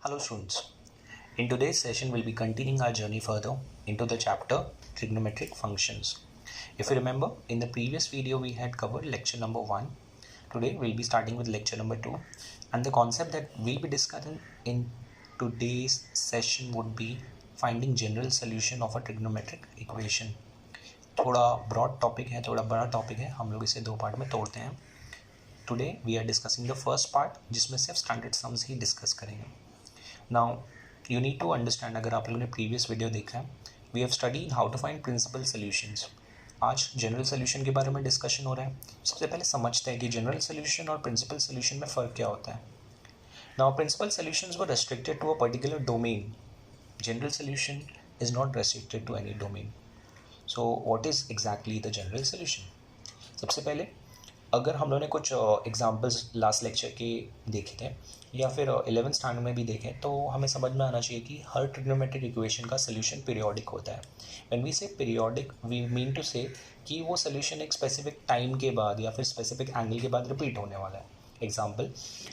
Hello students, in today's session we'll be continuing our journey further into the chapter trigonometric functions. If you remember, in the previous video we had covered lecture number 1. Today we'll be starting with lecture number 2, and the concept that we'll be discussing in today's session would be finding general solution of a trigonometric equation. थोड़ा broad topic है, थोड़ा बड़ा topic है, हम लोग इसे दो part में तोड़ते हैं. Today we are discussing the first part, जिसमें सिर्फ स्टैंडर्ड सम्स ही डिस्कस करेंगे. Now you need to understand, अगर आप लोगों ने प्रीवियस वीडियो देखा है, we have studied how to find principal solutions. आज जनरल सॉल्यूशन के बारे में डिस्कशन हो रहा है. सबसे पहले समझते हैं कि जनरल सॉल्यूशन और प्रिंसिपल सॉल्यूशन में फ़र्क क्या होता है. Now principal solutions were restricted to a particular domain. General solution is not restricted to any domain. So what is exactly the general solution? सबसे पहले अगर हम लोगों ने कुछ एग्जांपल्स लास्ट लेक्चर के देखे थे या फिर 11th स्टैंडर्ड में भी देखें, तो हमें समझ में आना चाहिए कि हर ट्रिग्नोमेट्रिक इक्वेशन का सोल्यूशन पीरियोडिक होता है. व्हेन वी से पीरियोडिक, वी मीन टू से कि वो सोल्यूशन एक स्पेसिफिक टाइम के बाद या फिर स्पेसिफिक एंगल के बाद रिपीट होने वाला है. एग्जाम्पल,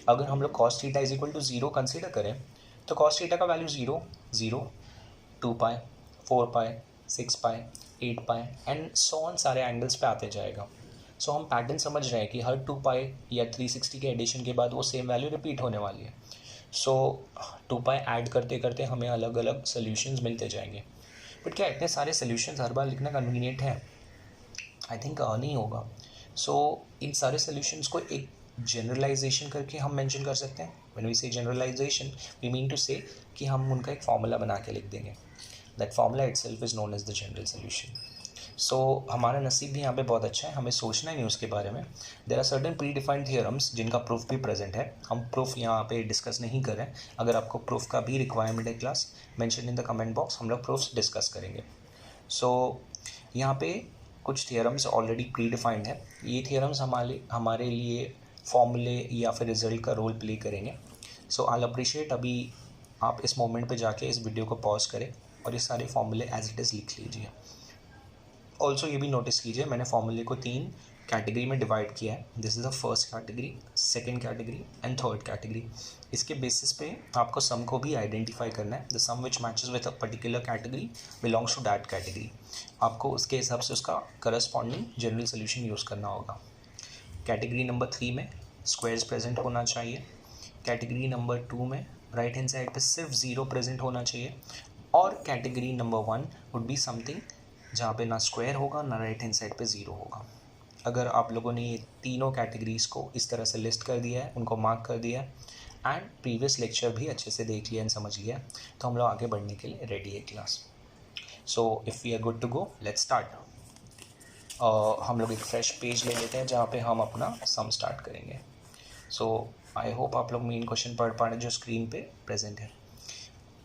अगर हम लोग cos theta is equal to 0 consider करें, तो कॉस थीटा का value 0, 0, 2 pi, 4 pi, 6 pi, 8 pi and so on सारे एंगल्स पे आते जाएगा. सो हम पैटर्न समझ रहे हैं कि हर 2 पाई या 360 के एडिशन के बाद वो सेम वैल्यू रिपीट होने वाली है. सो 2 पाई ऐड करते करते हमें अलग अलग सोल्यूशंस मिलते जाएंगे. बट क्या इतने सारे सोल्यूशंस हर बार लिखना कन्वीनियंट है? आई थिंक नहीं होगा. सो इन सारे सोल्यूशंस को एक जनरलाइजेशन करके हम मेंशन कर सकते हैं. व्हेन वी से जनरलाइजेशन, वी मीन टू से कि हम उनका एक फार्मूला बना के लिख देंगे. That formula itself is known as the general solution. So हमारा नसीब भी यहाँ पे बहुत अच्छा है, हमें सोचना ही नहीं उसके बारे में. There are certain predefined theorems जिनका प्रूफ भी प्रेजेंट है. हम प्रूफ यहाँ पे डिस्कस नहीं कर रहे हैं. अगर आपको प्रूफ का भी रिक्वायरमेंट है class, mention in the comment box, हम लोग प्रूफ्स डिस्कस करेंगे. सो यहाँ पे कुछ थियरम्स ऑलरेडी प्री डिफाइंड है. ये थियरम्स हमारे लिए फॉर्मूले या फिर रिजल्ट का रोल प्ले करेंगे. सो आई अप्रिशिएट अभी आप इस मोमेंट पे जाके इस वीडियो को पॉज करें और ये सारे फॉर्मूले एज इट इज़ लिख लीजिए. ऑल्सो ये भी नोटिस कीजिए, मैंने फॉर्मूले को 3 कैटेगरी में डिवाइड किया है. This is the first category, second category and third category. इसके बेसिस पे आपको सम को भी आइडेंटिफाई करना है. The sum which matches with a particular category belongs to that category. आपको उसके हिसाब से उसका करस्पॉन्डिंग जनरल सोल्यूशन यूज़ करना होगा. कैटेगरी नंबर 3 में स्क्वायर्स प्रेजेंट होना चाहिए. कैटेगरी नंबर 2 में राइट हैंड साइड पे सिर्फ 0 प्रेजेंट होना चाहिए. और category number 1 would be something जहाँ पे ना स्क्वायर होगा ना राइट हैंड साइड पे 0 होगा. अगर आप लोगों ने ये तीनों कैटेगरीज़ को इस तरह से लिस्ट कर दिया है, उनको मार्क कर दिया है एंड प्रीवियस लेक्चर भी अच्छे से देख लिया एंड समझ लिया, तो हम लोग आगे बढ़ने के लिए रेडी है class. So if we are good to go, let's start. हम लोग एक फ्रेश पेज ले लेते हैं जहाँ पे हम अपना सम स्टार्ट करेंगे. सो आई होप आप लोग मेन क्वेश्चन पढ़ पा रहे हैं जो स्क्रीन पे प्रेजेंट है.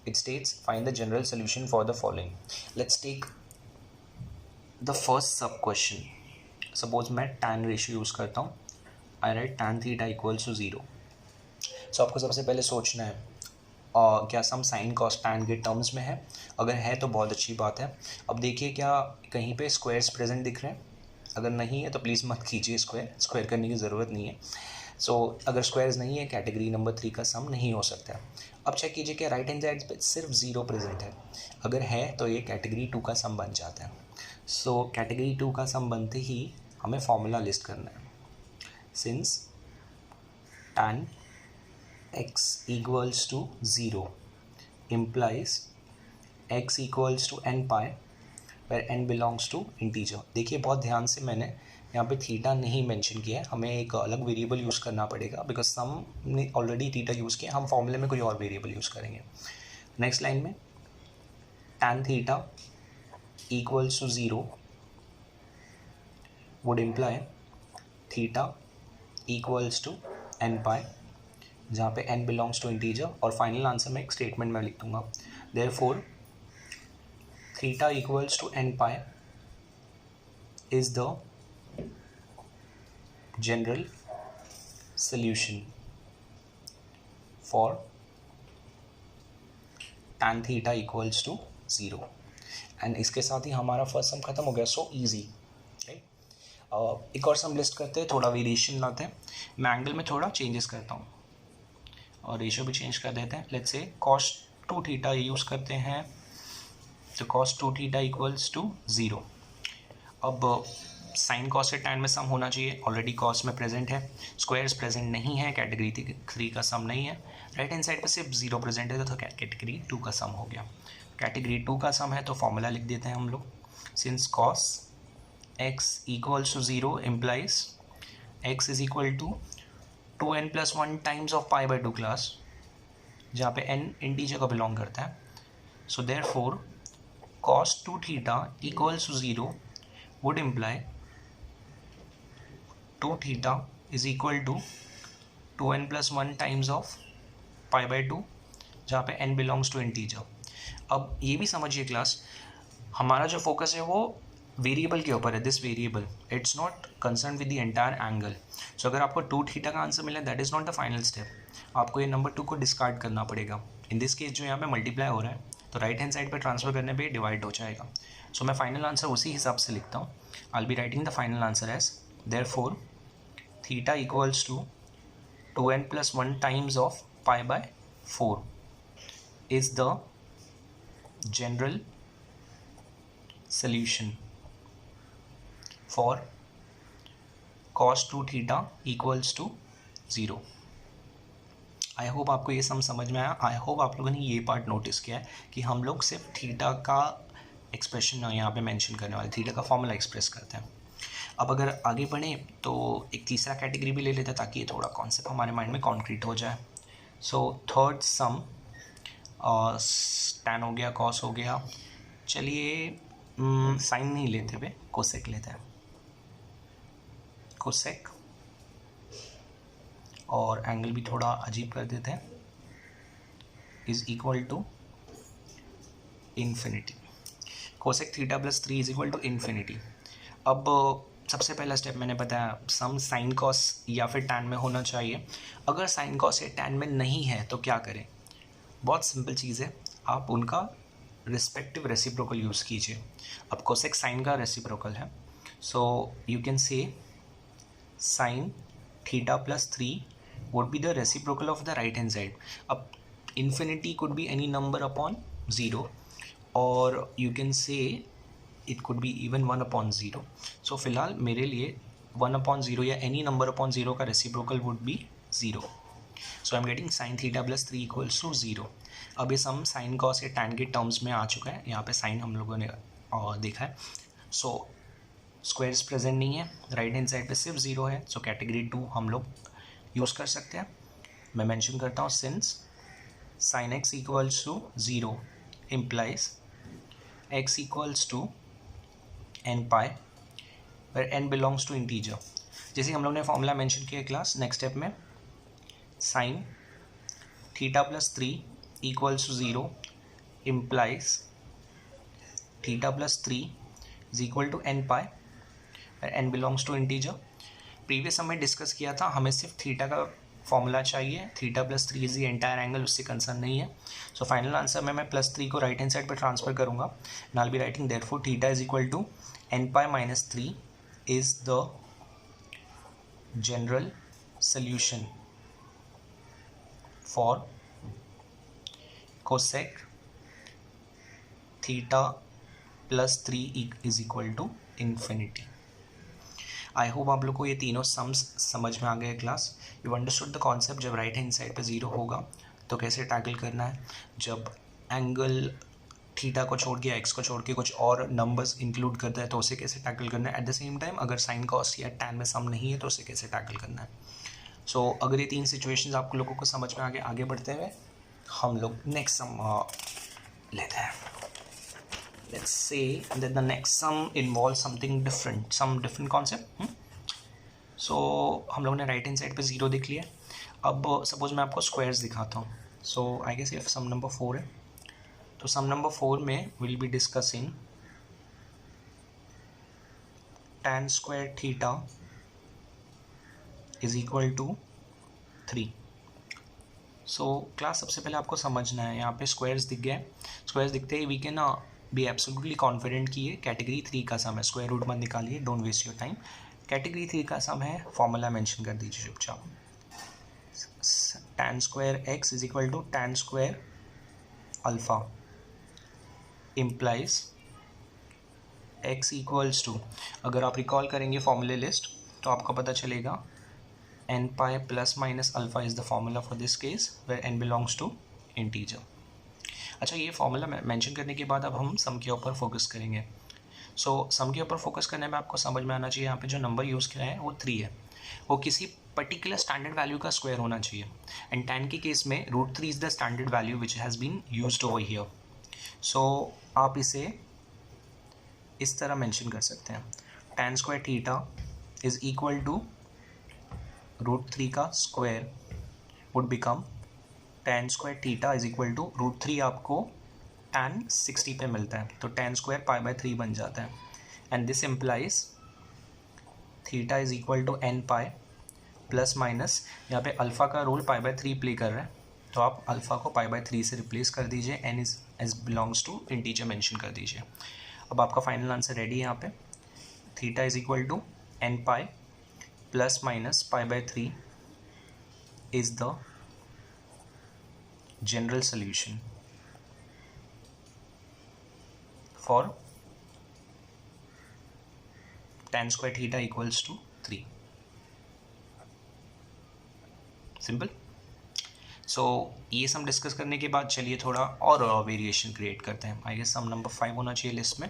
It states find the general solution for the following. Let's take the first sub question. Suppose मैं tan रेशियो यूज़ करता हूँ. I write tan theta equals to 0. So आपको सबसे पहले सोचना है क्या सम साइन कॉस tan के टर्म्स में है. अगर है तो बहुत अच्छी बात है. अब देखिए क्या कहीं पे स्क्वायर्स प्रेजेंट दिख रहे हैं. अगर नहीं है तो प्लीज़ मत कीजिए, स्क्वायर करने की ज़रूरत नहीं है. सो अगर स्क्वायर्स नहीं है, कैटेगरी नंबर 3 का सम नहीं हो सकता है. अब चेक कीजिए कि राइट हैंड साइड पे सिर्फ 0 प्रेजेंट है. अगर है तो ये कैटेगरी 2 का सम बन जाता है. सो कैटेगरी 2 का सम बनते ही हमें फॉर्मूला लिस्ट करना है. Since tan x equals to 0 implies x equals to n pi where n belongs to integer. देखिए बहुत ध्यान से मैंने यहाँ पे थीटा नहीं मेंशन किया है. हमें एक अलग वेरिएबल यूज़ करना पड़ेगा बिकॉज सम ने ऑलरेडी थीटा यूज़ किया. हम फॉर्मूले में कोई और वेरिएबल यूज़ करेंगे. नेक्स्ट लाइन में tan theta equals to 0 would imply theta equals to n pi, जहाँ पे n belongs to integer. और फाइनल आंसर में एक स्टेटमेंट में लिख दूंगा. therefore theta equals to n pi is the general solution for tan theta equals to 0. And इसके साथ ही हमारा फर्स्ट सम खत्म हो गया. So easy, right. एक और सम लिस्ट करते हैं, थोड़ा वेरिएशन लाते हैं. मैं एंगल में थोड़ा चेंजेस करता हूँ. और रेशियो भी चेंज कर देते हैं. लेट्स से cos 2 थीटा यूज़ करते हैं, तो cos 2 थीटा इक्वल्स टू 0. अब साइन कॉस से टैन में सम होना चाहिए, ऑलरेडी कॉस में प्रेजेंट है, स्क्वायर्स प्रेजेंट नहीं है, कैटेगरी 3 का सम नहीं है, राइट हैंड साइड पे सिर्फ 0 प्रेजेंट है, तो कैटेगरी 2 का सम हो गया. कैटेगरी 2 का सम है तो फॉर्मूला लिख देते हैं हम लोग. Since cos x equals to 0 implies x is equal to 2n+1 times of pi by 2 class, जहाँ पे n इंटीजर का बिलोंग करता है. So therefore cos 2 theta equals to 0 would imply 2 theta is equal to 2n+1 times of pi by 2, जहाँ पे n belongs to integer. अब ये भी समझिए क्लास, हमारा जो फोकस है वो वेरिएबल के ऊपर है. This variable it's not concern with the entire angle. So अगर आपको 2 थीटा का आंसर मिला, that is not the final step. आपको ये नंबर 2 को डिस्कार्ड करना पड़ेगा. इन दिस केस जो यहाँ पे मल्टीप्लाई हो रहा है, तो राइट हैंड साइड पे ट्रांसफर करने पे डिवाइड हो जाएगा. सो मैं फाइनल आंसर उसी हिसाब से लिखता हूँ. I will be writing the final answer as therefore theta equals to 2n+1 times of pi by 4 is the general solution for cos 2 theta equals to 0. I hope आपको ये समझ में आया. आई होप आप लोगों ने ये पार्ट नोटिस किया है कि हम लोग सिर्फ थीटा का एक्सप्रेशन यहाँ पे मेंशन करने वाले, थीटा का फॉर्मूला एक्सप्रेस करते हैं. अब अगर आगे बढ़ें तो एक तीसरा कैटेगरी भी ले लेते हैं ताकि ये थोड़ा कॉन्सेप्ट हमारे माइंड में कॉन्क्रीट हो जाए. सो थर्ड सम टैन हो गया, कॉस हो गया. चलिए साइन नहीं लेते हुए कोसेक लेते हैं. कोसेक और एंगल भी थोड़ा अजीब कर देते हैं. Is equal to infinity. Cosec theta plus 3 is equal to infinity. अब सबसे पहला स्टेप मैंने बताया, सम साइन कॉस या फिर टैन में होना चाहिए. अगर साइन कॉस या टैन में नहीं है तो क्या करें? बहुत सिंपल चीज़ है, आप उनका रिस्पेक्टिव रेसिप्रोकल यूज़ कीजिए. अब कोसेक साइन का रेसिप्रोकल है, so you can say sine theta plus 3 would be the reciprocal of the right hand side. अब infinity could be any number upon 0 और you can say it could be even 1/0. So फिलहाल मेरे लिए 1/0 या any number upon 0 का reciprocal would be 0. So I am getting sine theta plus 3 equals to 0. अब ये sum sine cos या tan के टर्म्स में आ चुका है. यहाँ पे साइन हम लोगों ने देखा है. सो स्क्वायर्स प्रेजेंट नहीं है, राइट हैंड साइड पे सिर्फ 0 है. सो कैटेगरी 2 हम लोग यूज़ कर सकते हैं. मैं मेंशन करता हूँ, since sine x equals to 0 implies x equals to n pi where n belongs to integer. जैसे हम लोग ने फॉर्मूला मेंशन किया क्लास, नेक्स्ट स्टेप में sine theta plus 3 equals to 0 implies theta plus 3 is equal to n pi where n belongs to integer. Previous हमने discuss किया था, हमें सिर्फ थीटा का फॉर्मूला चाहिए. Theta plus 3 is the entire angle, उससे concern नहीं है. सो फाइनल आंसर में मैं प्लस 3 को राइट हैंड साइड पर ट्रांसफर करूँगा. And I will be writing therefore theta is equal to n pi minus 3 is the general solution for cosec theta plus 3 is equal to infinity. I hope आप लोग को ये तीनों sums समझ में आ गए class. You understood the concept. जब right hand side पे 0 होगा तो कैसे टैकल करना है, जब एंगल थीटा को छोड़ के एक्स को छोड़ के कुछ और नंबर्स इंक्लूड करता है तो उसे कैसे टैकल करना है. एट द सेम टाइम अगर साइन कॉस या टैन में सम नहीं है तो उसे कैसे टैकल करना है. सो अगर ये 3 सिचुएशंस आप लोगों को समझ में आगे बढ़ते हुए हम लोग नेक्स्ट सम लेते हैं. Let's say that the next sum involve something different, some different concept. So हम लोगों ने राइट हैंड साइड पे 0 देख लिया. अब सपोज मैं आपको स्क्वायर्स दिखाता हूँ. सो आई गेस ये सम नंबर 4 है. तो सम नंबर 4 में will be discussing tan square theta is equal to 3. So class सबसे पहले आपको समझना है, यहाँ पे स्क्वायर्स दिख गए. स्क्वायर्स दिखते ही we can be absolutely confident कि ये कैटेगरी 3 का सम है. स्क्वायर रूट मत निकालिए, don't waste your time. Category 3 का सम है, फॉर्मूला मेंशन कर दीजिए चुपचाप. tan square x is equal to tan square alpha implies x equals to, अगर आप रिकॉल करेंगे फॉर्मूले लिस्ट तो आपको पता चलेगा n pi plus minus alpha is the formula for this case where n belongs to integer. अच्छा, ये फॉर्मूला मेंशन करने के बाद अब हम सम के ऊपर फोकस करेंगे. सो सम के ऊपर फोकस करने में आपको समझ में आना चाहिए यहाँ पे जो नंबर यूज़ किया है वो 3 है, वो किसी पर्टिकुलर स्टैंडर्ड वैल्यू का स्क्वायर होना चाहिए. एंड tan के केस में √3 is the standard value which has been used over here. So आप इसे इस तरह मेंशन कर सकते हैं, tan square theta is equal to √3 का square would become tan square theta is equal to √3 आपको tan 60 पे मिलता है तो tan स्क्वायर π/3 बन जाता है. And this implies theta is equal to n pi plus minus, यहाँ पे अल्फ़ा का रोल π/3 प्ले कर रहा है तो आप अल्फ़ा को π/3 से रिप्लेस कर दीजिए, n is as belongs to integer mention कर दीजिए. अब आपका फाइनल आंसर रेडी है. यहाँ पे theta is equal to n pi plus minus π/3 is the general solution for tan square theta equals to 3. Simple. सो ये सम डिस्कस करने के बाद चलिए थोड़ा और वेरिएशन क्रिएट करते हैं. आई गेस सम नंबर 5 होना चाहिए लिस्ट में.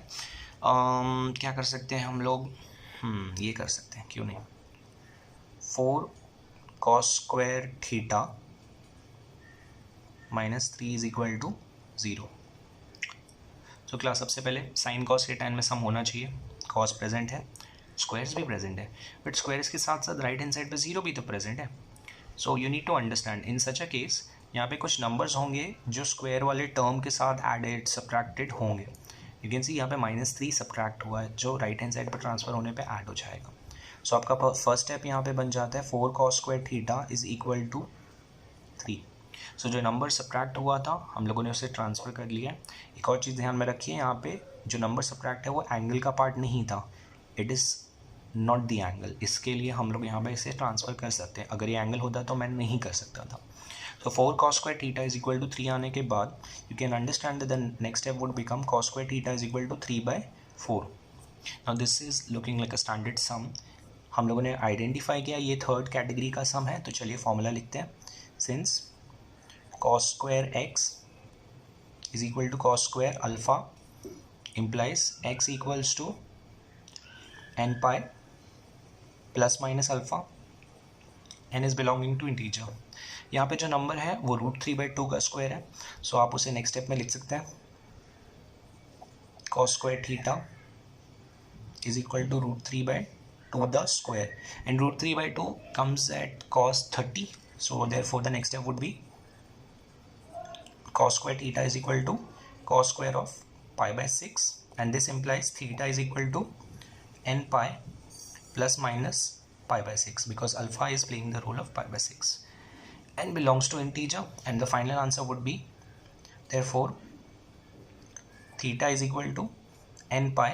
क्या कर सकते हैं हम लोग, ये कर सकते हैं, क्यों नहीं. 4 cos square theta minus 3 is equal to 0. So class सबसे पहले साइन कॉस के tan में सम होना चाहिए. कॉस प्रेजेंट है, स्क्वायर्स भी प्रेजेंट है, बट स्क्वायर्स के साथ साथ राइट हैंड साइड पे 0 भी तो प्रेजेंट है. So you need to understand in such a case यहाँ पे कुछ नंबर्स होंगे जो स्क्वायर वाले टर्म के साथ एडेड सब्ट्रैक्टेड होंगे. यू कैन सी यहाँ पे -3 सब्ट्रैक्ट हुआ है जो राइट हैंड साइड पर ट्रांसफ़र होने पे ऐड हो जाएगा. सो आपका फर्स्ट स्टेप यहाँ पे बन जाता है 4 cos square theta is equal to 3. So जो नंबर सब्ट्रैक्ट हुआ था हम लोगों ने उसे ट्रांसफ़र कर लिया. एक और चीज़ ध्यान में रखिए, यहाँ पे जो नंबर सब्ट्रैक्ट है वो एंगल का पार्ट नहीं था, it is not the angle. इसके लिए हम लोग यहाँ पे इसे ट्रांसफ़र कर सकते हैं. अगर ये एंगल होता तो मैं नहीं कर सकता था. So 4 cos square theta is equal to 3 आने के बाद you can understand that the next step would become cos square theta is equal to 3/4. Now this is looking like a standard sum. हम लोगों ने आइडेंटिफाई किया ये third category का sum है, तो चलिए फॉर्मूला लिखते हैं. Since cos square x is equal to cos square alpha implies x equals to n pi plus minus alpha, n is belonging to integer. यहाँ पे जो नंबर है वो √3/2 का स्क्वायर है. सो आप उसे नेक्स्ट स्टेप में लिख सकते हैं cos square theta is equal to √3/2 the square, and √3/2 comes at cos 30. So therefore the next step would be cos square theta is equal to cos square of π/6, and this implies theta is equal to n pi plus minus π/6 because alpha is playing the role of π/6 and belongs to integer, and the final answer would be therefore theta is equal to n pi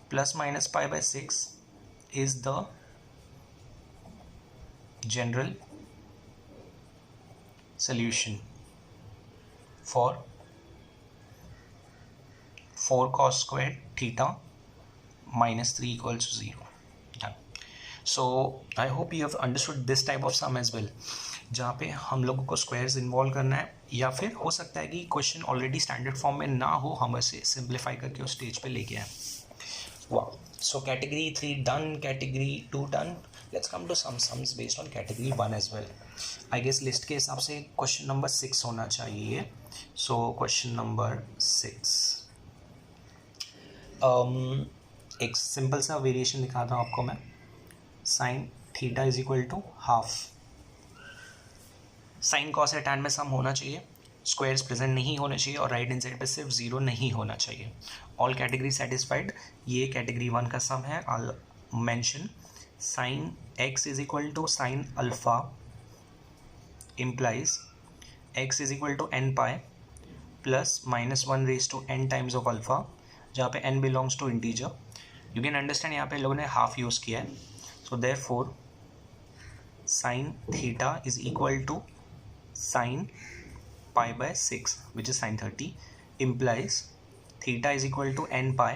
plus minus π/6 is the general solution for 4 cos square theta minus 3 equals to 0. Done. So I hope you have understood this type of sum as well, जहाँ पे हम लोगों को squares involve करना है, या फिर हो सकता है कि क्वेश्चन ऑलरेडी स्टैंडर्ड फॉर्म में ना हो, हम इसे सिंप्लीफाई करके उस स्टेज पे लेके आए. वाह. So category 3 done, category 2 done. Let's come to sum sums based on category 1 as well. I guess list के हिसाब से क्वेश्चन नंबर 6 होना चाहिए. सो क्वेश्चन नंबर 6 एक सिंपल सा वेरिएशन दिखाता हूँ आपको मैं. Sine theta is equal to half. Sine cos या टैन में सम होना चाहिए, स्क्वायर्स प्रेजेंट नहीं होने चाहिए और राइट हैंड साइड पे सिर्फ 0 नहीं होना चाहिए. All category satisfied. ये कैटेगरी 1 का सम है. I mention sine x is equal to sine alpha implies x is equal to n pi plus -1 raise to n times of alpha, जहाँ पे n belongs to integer. You can understand यहाँ पे लोगों ने half use किया है. So therefore sine theta is equal to sin pi by 6 which is sin 30 implies theta is equal to n pi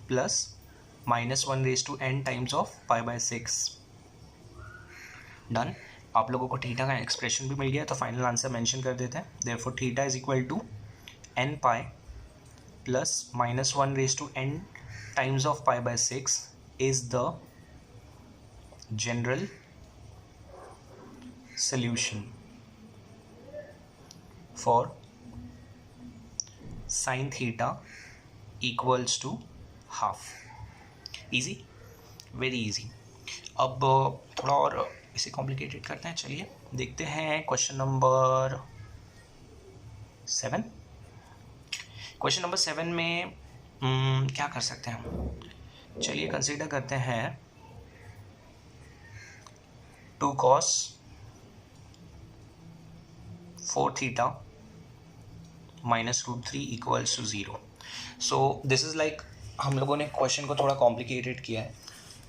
plus minus 1 raised to n times of pi by 6. Done. आप लोगों को theta का expression भी मिल गया तो final answer mention कर देते हैं. Therefore theta is equal to n pi plus minus 1 raised to n times of pi by 6 is the general solution for sin theta equals to half. Easy, very easy. अब थोड़ा और इसे complicated करते हैं. चलिए देखते हैं क्वेश्चन नंबर 7. क्वेश्चन नंबर 7 में क्या कर सकते हैं हम. चलिए कंसीडर करते हैं 2 cos 4 theta minus root 3 equals to 0. So this is like हम लोगों ने क्वेश्चन को थोड़ा कॉम्प्लिकेटेड किया है.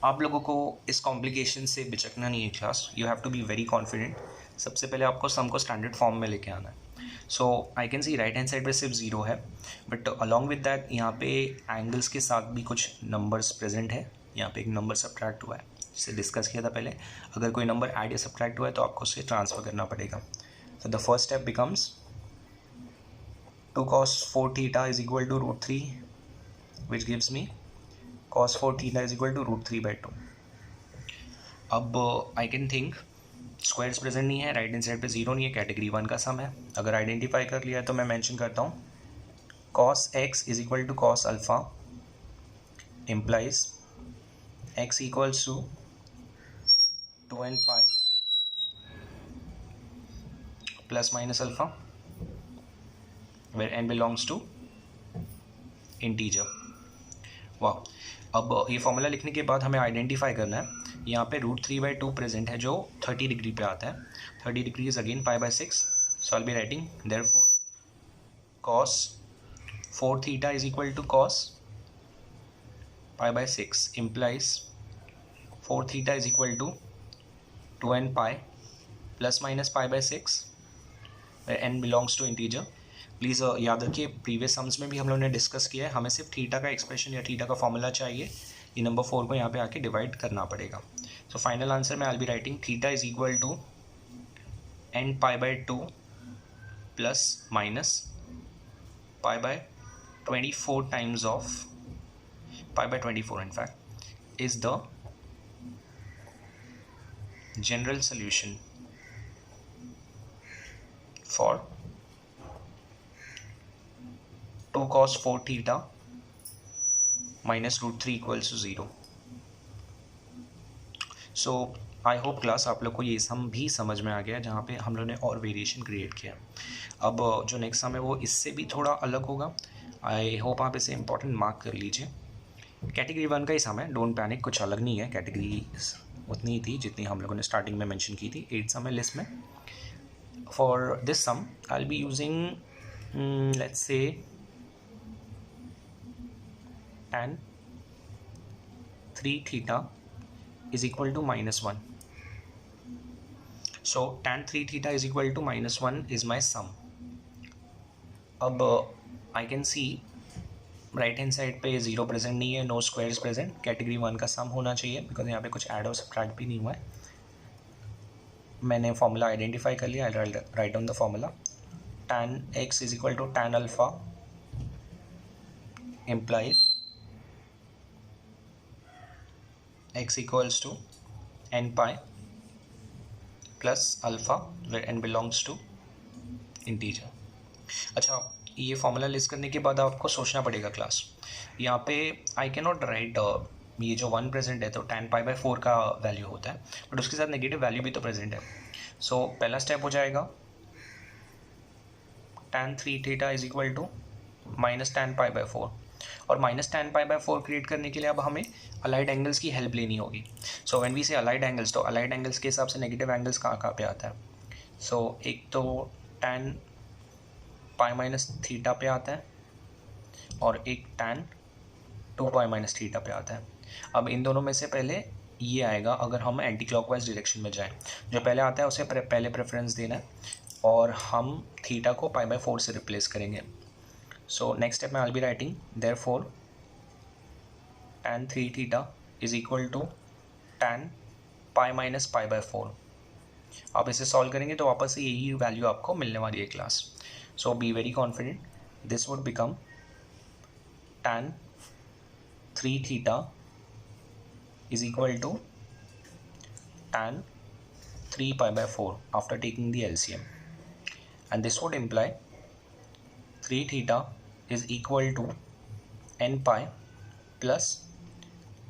आप लोगों को इस कॉम्प्लिकेशन से बिचकना नहीं है class. You have to be very confident. सबसे पहले आपको सम को स्टैंडर्ड फॉर्म में लेके आना है. So I can see right hand side पे सिर्फ 0 है, बट अलॉन्ग विद दैट यहाँ पे एंगल्स के साथ भी कुछ नंबर्स प्रेजेंट है. यहाँ पे एक नंबर सब्ट्रैक्ट हुआ है जिसे डिस्कस किया था पहले. अगर कोई नंबर ऐड या सब्ट्रैक्ट हुआ है तो आपको उसे ट्रांसफ़र करना पड़ेगा. So the first step becomes 2 cos 4 theta is equal to root 3, which gives me cos 4 theta is equal to root 3 by 2. अब I can think squares present नहीं है, राइट हैंड साइड पे 0 नहीं है, कैटेगरी 1 का sum है. अगर identify कर लिया है तो मैं मेंशन करता हूँ cos x is equal to cos alpha implies x equals to 2n pi plus minus alpha where n belongs to integer. वाह. अब ये फॉर्मूला लिखने के बाद हमें आइडेंटिफाई करना है. यहाँ पे रूट 3 बाई 2 प्रेजेंट है जो 30 डिग्री पे आता है. 30 degree is again pi by 6. So I will be writing therefore cos 4 theta is equal to cos pi by 6 implies 4 theta is equal to 2n pi plus minus pi by 6 where n belongs to integer. Please याद रखिए previous sums में भी हम लोगों ने discuss किया है. हमें सिर्फ थीटा का एक्सप्रेशन या थीटा का फॉर्मूला चाहिए. ये नंबर 4 को यहाँ पे आके डिवाइड करना पड़ेगा. सो फाइनल आंसर में I will be writing theta is equal to n pi by 2 plus minus pi by 24 times of pi by 24 in fact is the general solution for 2 cos 4 theta minus root 3 equals to 0. So I hope class आप लोग को ये sum भी समझ में आ गया जहाँ पे हम लोग ने और वेरिएशन क्रिएट किया. अब जो नेक्स्ट सम है वो इससे भी थोड़ा अलग होगा. आई होप आप इसे इंपॉर्टेंट मार्क कर लीजिए. कैटेगरी 1 का ही सम है, डोंट पैनिक, कुछ अलग नहीं है. कैटेगरी उतनी ही थी जितनी हम लोगों ने स्टार्टिंग में मेंशन की थी. 8 सम है लिस्ट में. For this sum I will be using let's say tan 3 theta is equal to -1. So tan 3 theta is equal to -1 is my sum. अब I can see right hand side पे 0 present नहीं है, no squares present. Category 1 का सम होना चाहिए because यहाँ पे कुछ ऐड और सब्ट्रैक्ट भी नहीं हुआ है. मैंने फॉर्मूला आइडेंटिफाई कर लिया. I write down the formula. tan x is equal to tan alpha implies x equals to n pi plus alpha where n belongs to integer. अच्छा, ये फॉर्मूला लिस्ट करने के बाद आपको सोचना पड़ेगा क्लास. यहाँ पे आई कैन नॉट राइट ये जो 1 प्रेजेंट है तो tan pi by 4 का वैल्यू होता है, बट उसके साथ नेगेटिव वैल्यू भी तो प्रेजेंट है. सो पहला स्टेप हो जाएगा tan 3 theta is equal to minus tan pi by 4. और minus tan pi by 4 create करने के लिए अब हमें अलाइड एंगल्स की हेल्प लेनी होगी. सो व्हेन वी से अलाइड एंगल्स, तो अलाइड एंगल्स के हिसाब से नेगेटिव एंगल्स कहाँ पे आता है. सो एक तो tan pi माइनस थीटा पे आता है और एक tan 2 pi माइनस थीटा पे आता है. अब इन दोनों में से पहले ये आएगा अगर हम एंटी क्लॉकवाइज डायरेक्शन में जाएं. जो पहले आता है उसे पहले प्रेफरेंस देना है. और हम थीटा को पाई बाय 4 से रिप्लेस करेंगे. सो नेक्स्ट स्टेप में I will be writing therefore tan 3 theta is equal to tan pi minus pi by 4. आप इसे सॉल्व करेंगे तो वापस से यही वैल्यू आपको मिलने वाली है class. So B very confident. This would become tan 3 theta is equal to tan 3 pi by 4 after taking the LCM, and this would imply 3 theta is equal to n pi plus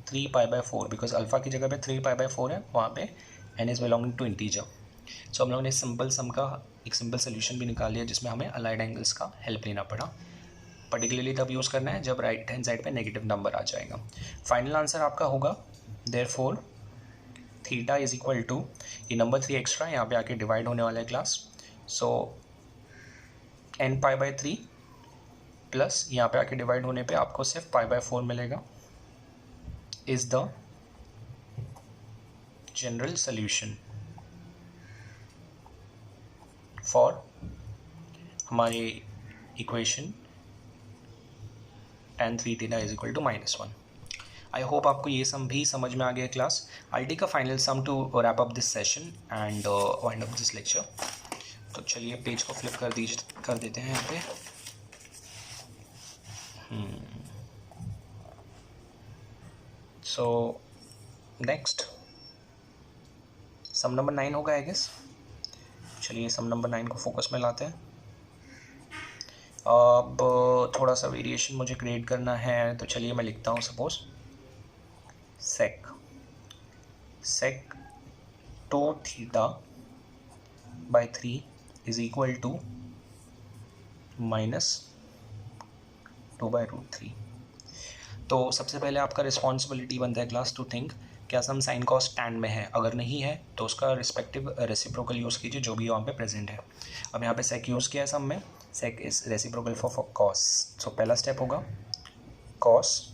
3 pi by 4 because alpha की जगह पे 3 pi by 4 है, वहाँ पे n is belonging to integer. सो हम लोगों ने simple सम का एक सिंपल सोल्यूशन भी निकाल लिया जिसमें हमें अलाइड एंगल्स का हेल्प लेना पड़ा. पर्टिकुलरली तब यूज़ करना है जब राइट हैंड साइड पे नेगेटिव नंबर आ जाएगा. फाइनल आंसर आपका होगा therefore theta is equal to, ये नंबर 3 एक्स्ट्रा यहाँ पे आके डिवाइड होने वाला है class. So n pi by 3 plus यहाँ पे आके डिवाइड होने पे आपको सिर्फ पाई बाय 4 मिलेगा is the general solution for हमारी equation tan 3 theta is equal to -1. I hope आपको ये सम भी समझ में आ गया class. I take a final sum to wrap up this session and wind up this lecture. तो चलिए पेज को फ्लिप कर देते हैं यहाँ पे. सो नेक्स्ट सम नंबर 9 होगा आई गेस. चलिए सम नंबर 9 को फोकस में लाते हैं. अब थोड़ा सा वेरिएशन मुझे क्रिएट करना है, तो चलिए मैं लिखता हूँ suppose sec 2 theta by 3 is equal to -2/√3. तो सबसे पहले आपका रिस्पॉन्सिबिलिटी बनता है क्लास टू थिंक क्या सम साइन कॉस टैन में है. अगर नहीं है तो उसका रिस्पेक्टिव रेसिप्रोकल यूज़ कीजिए जो भी यहाँ पे प्रेजेंट है. अब यहाँ पे सेक यूज़ किया है सम में. Sec is reciprocal for cos. So पहला स्टेप होगा cos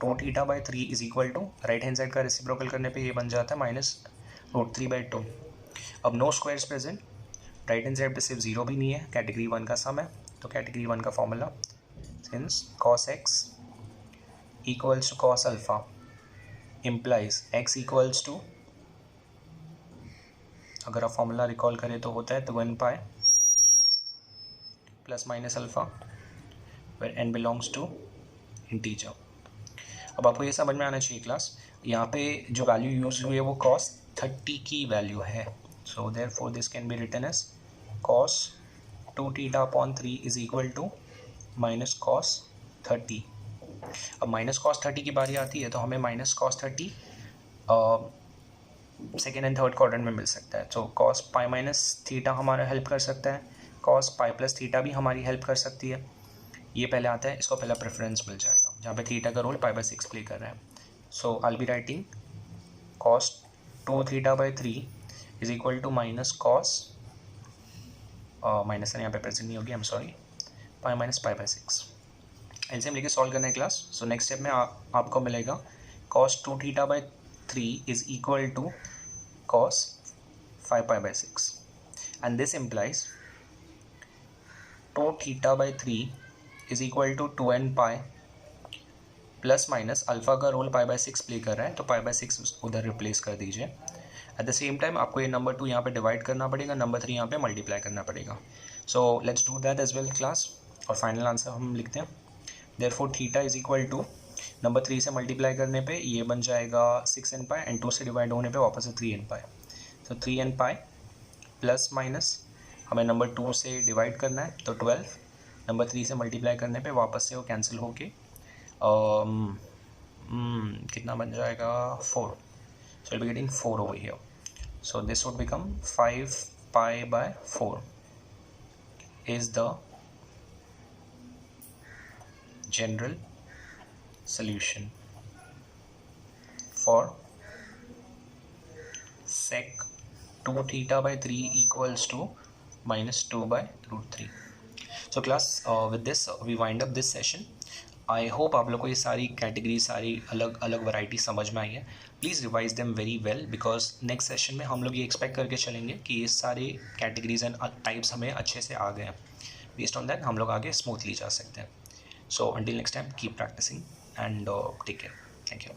2 theta by 3 is equal to, right hand side का रेसिप्रोकल करने पे ये बन जाता है -√3/2. अब no squares present, right hand side पे सिर्फ 0 भी नहीं है, कैटेगरी 1 का सम है. तो कैटेगरी 1 का formula since cos x equals to cos alpha implies x equals to, अगर आप फॉर्मूला रिकॉल करें तो होता है 2n pi plus minus alpha where n belongs to integer. अब आपको ये समझ में आना चाहिए क्लास, यहाँ पे जो वैल्यू यूज हुई है वो cos 30 की वैल्यू है. So therefore this can be written as cos 2 theta upon 3 is equal to minus cos 30. अब माइनस कॉस 30 की बारी आती है तो हमें minus cos 30 second and third quadrant में मिल सकता है. तो कॉस पाई माइनस थीटा हमारा हेल्प कर सकता है, कॉस पाई प्लस थीटा भी हमारी हेल्प कर सकती है. ये पहले आता है, इसको पहला प्रेफरेंस मिल जाएगा जहाँ पे थीटा का रोल पाई बाय 6 प्ले कर रहा है. So I will be writing cos 2 theta by 3 is equal to minus cos, minus यहाँ पे प्रेजेंट नहीं होगी, I am sorry, pi minus pi by 6. LCM लेके सॉल्व करना है क्लास. सो नेक्स्ट स्टेप में आपको मिलेगा cos 2 theta by 3 is equal to cos 5 pi by 6 and this implies 2 theta by 3 is equal to 2n pi plus minus alpha का role pi by 6 play कर रहा है तो पाई बाय 6 उधर रिप्लेस कर दीजिए. एट द सेम टाइम आपको ये नंबर 2 यहाँ पे डिवाइड करना पड़ेगा, नंबर 3 यहाँ पे मल्टीप्लाई करना पड़ेगा. So let's do that as well class. और फाइनल आंसर हम लिखते हैं therefore theta is equal to, number 3 से मल्टीप्लाई करने पे ये बन जाएगा 6n पाई एंड 2 से डिवाइड होने पे वापस से 3n पाई. तो 3n पाई प्लस माइनस हमें नंबर 2 से डिवाइड करना है तो 12, नंबर 3 से मल्टीप्लाई करने पे वापस से वो कैंसिल होके कितना बन जाएगा 4. So be getting 4 over here. So this would become 5 pi by 4 is the general solution for sec 2 theta by 3 equals to -2/√3. So class, with this we wind up this session. I hope आप लोग को ये सारी category, सारी अलग अलग variety समझ में आई है. Please revise them very well, because next session में हम लोग ये एक्सपेक्ट करके चलेंगे कि ये सारे कैटेगरीज एंड टाइप्स हमें अच्छे से आ गए हैं. बेस्ड ऑन दैट हम लोग आगे स्मूथली जा सकते हैं. So until next time, keep practising and take care. Thank you.